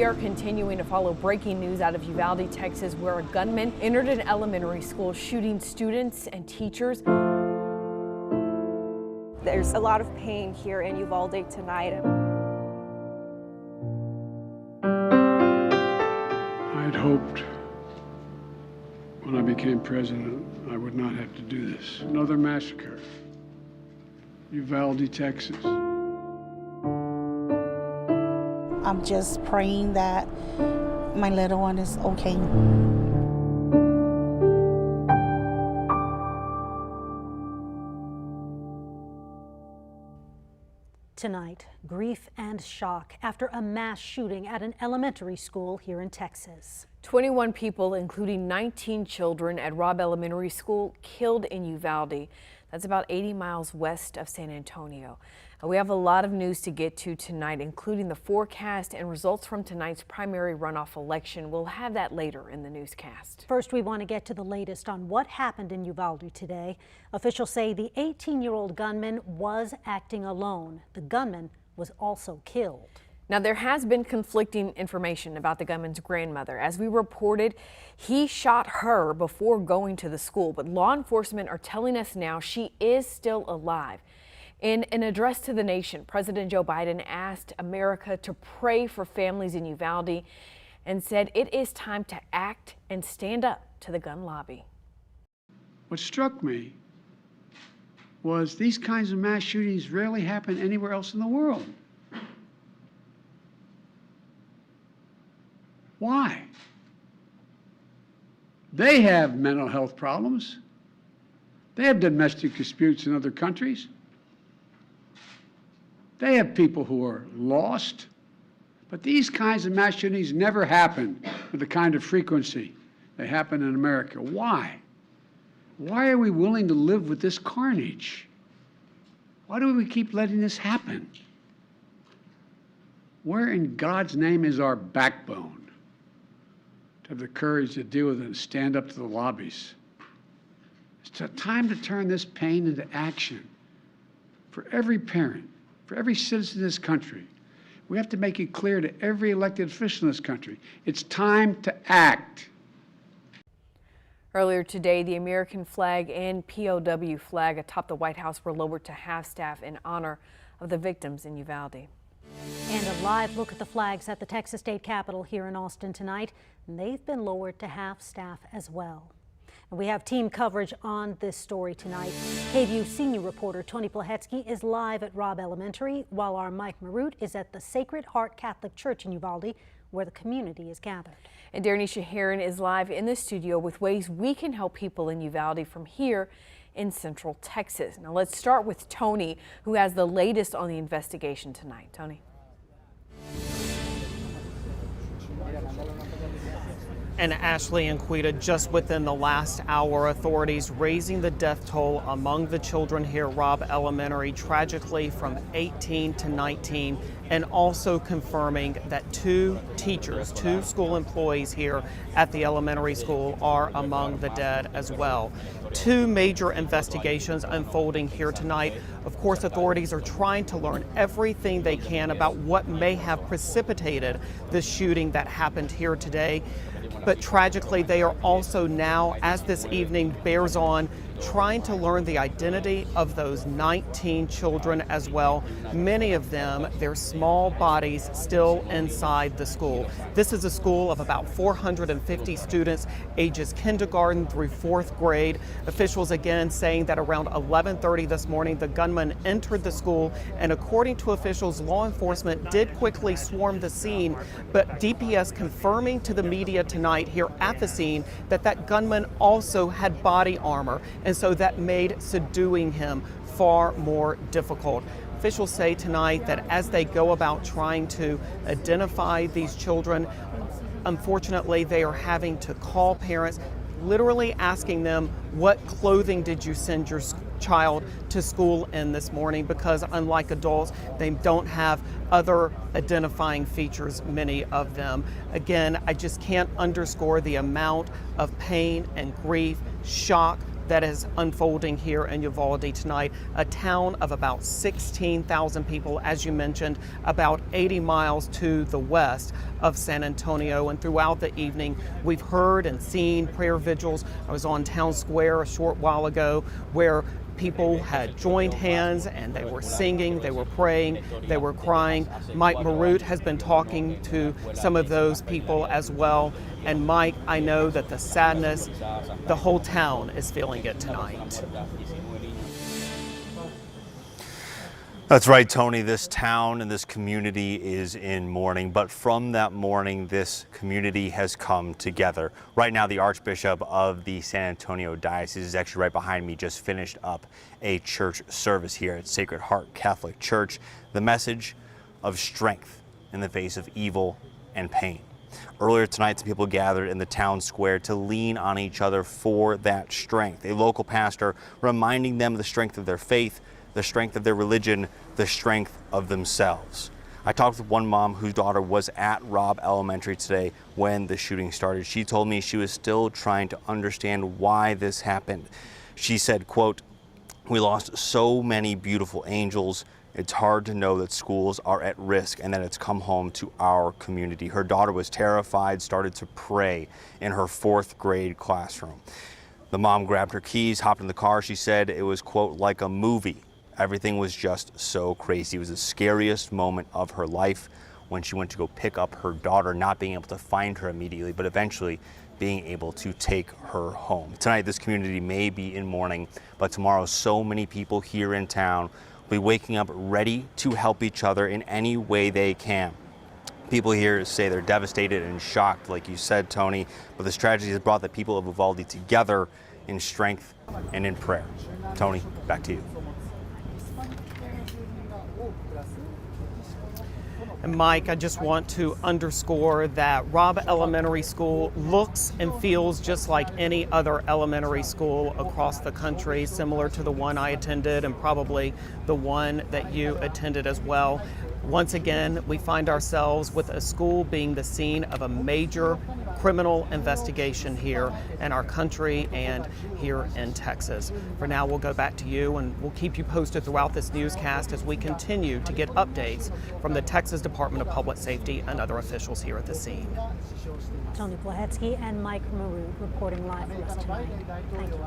are continuing to follow breaking news out of Uvalde, Texas, where a gunman entered an elementary school shooting students and teachers. There's a lot of pain here in Uvalde tonight. I'd hoped when I became president I would not have to do this. Another massacre. Uvalde, Texas. I'm just praying that my little one is okay. Tonight, grief and shock after a mass shooting at an elementary school here in Texas. 21 people, including 19 children at Robb Elementary School, killed in Uvalde. That's about 80 miles west of San Antonio. We have a lot of news to get to tonight, including the forecast and results from tonight's primary runoff election. We'll have that later in the newscast. First, we want to get to the latest on what happened in Uvalde today. Officials say the 18-year-old gunman was acting alone. The gunman was also killed. Now, there has been conflicting information about the gunman's grandmother. As we reported, he shot her before going to the school, but law enforcement are telling us now she is still alive. In an address to the nation, President Joe Biden asked America to pray for families in Uvalde and said it is time to act and stand up to the gun lobby. What struck me was these kinds of mass shootings rarely happen anywhere else in the world. Why? They have mental health problems. They have domestic disputes in other countries. They have people who are lost. But these kinds of mass shootings never happen with the kind of frequency they happen in America. Why? Why are we willing to live with this carnage? Why do we keep letting this happen? Where in God's name is our backbone to have the courage to deal with it and stand up to the lobbies? It's time to turn this pain into action for every parent, for every citizen in this country. We have to make it clear to every elected official in this country, it's time to act. Earlier today, the American flag and POW flag atop the White House were lowered to half-staff in honor of the victims in Uvalde. And a live look at the flags at the Texas State Capitol here in Austin tonight. And they've been lowered to half-staff as well. And we have team coverage on this story tonight. KVUE senior reporter Tony Plahetsky is live at Robb Elementary, while our Mike Marute is at the Sacred Heart Catholic Church in Uvalde, where the community is gathered. And Darnisha Heron is live in the studio with ways we can help people in Uvalde from here in Central Texas. Now let's start with Tony, who has the latest on the investigation tonight. Tony. And Ashley and Quita, just within the last hour, authorities raising the death toll among the children here at Robb Elementary, tragically from 18 to 19, and also confirming that two teachers, two school employees here at the elementary school are among the dead as well. Two major investigations unfolding here tonight. Of course, authorities are trying to learn everything they can about what may have precipitated the shooting that happened here today. But tragically, they are also now, as this evening bears on, trying to learn the identity of those 19 children as well. Many of them, their small bodies still inside the school. This is a school of about 450 students, ages kindergarten through 4th grade. Officials again saying that around 11:30 this morning, the gunman entered the school, and according to officials, law enforcement did quickly swarm the scene, but DPS confirming to the media tonight here at the scene that that gunman also had body armor. And so that made subduing him far more difficult. Officials say tonight that as they go about trying to identify these children, unfortunately, they are having to call parents, literally asking them, what clothing did you send your child to school in this morning? Because unlike adults, they don't have other identifying features, many of them. Again, I just can't underscore the amount of pain and grief, shock, that is unfolding here in Uvalde tonight, a town of about 16,000 people, as you mentioned, about 80 miles to the west of San Antonio. And throughout the evening, we've heard and seen prayer vigils. I was on Town Square a short while ago where people had joined hands and they were singing, they were praying, they were crying. Mike Marut has been talking to some of those people as well. And Mike, I know that the sadness, the whole town is feeling it tonight. That's right, Tony. This town and this community is in mourning, but from that mourning, this community has come together. Right now, the Archbishop of the San Antonio Diocese is actually right behind me, just finished up a church service here at Sacred Heart Catholic Church. The message of strength in the face of evil and pain. Earlier tonight, some people gathered in the town square to lean on each other for that strength. A local pastor reminding them of the strength of their faith, the strength of their religion, the strength of themselves. I talked with one mom whose daughter was at Robb Elementary today when the shooting started. She told me she was still trying to understand why this happened. She said, quote, "We lost so many beautiful angels. It's hard to know that schools are at risk and that it's come home to our community." Her daughter was terrified, started to pray in her 4th grade classroom. The mom grabbed her keys, hopped in the car. She said it was, quote, like a movie. Everything was just so crazy. It was the scariest moment of her life when she went to go pick up her daughter, not being able to find her immediately, but eventually being able to take her home. Tonight, this community may be in mourning, but tomorrow, so many people here in town will be waking up ready to help each other in any way they can. People here say they're devastated and shocked, like you said, Tony, but this tragedy has brought the people of Uvalde together in strength and in prayer. Tony, back to you. And Mike, I just want to underscore that Robb Elementary School looks and feels just like any other elementary school across the country, similar to the one I attended and probably the one that you attended as well. Once again, we find ourselves with a school being the scene of a major criminal investigation here in our country and here in Texas. For now, we'll go back to you and we'll keep you posted throughout this newscast as we continue to get updates from the Texas Department of Public Safety and other officials here at the scene. Tony Plahetsky and Mike Marut reporting live for us tonight. Thank you.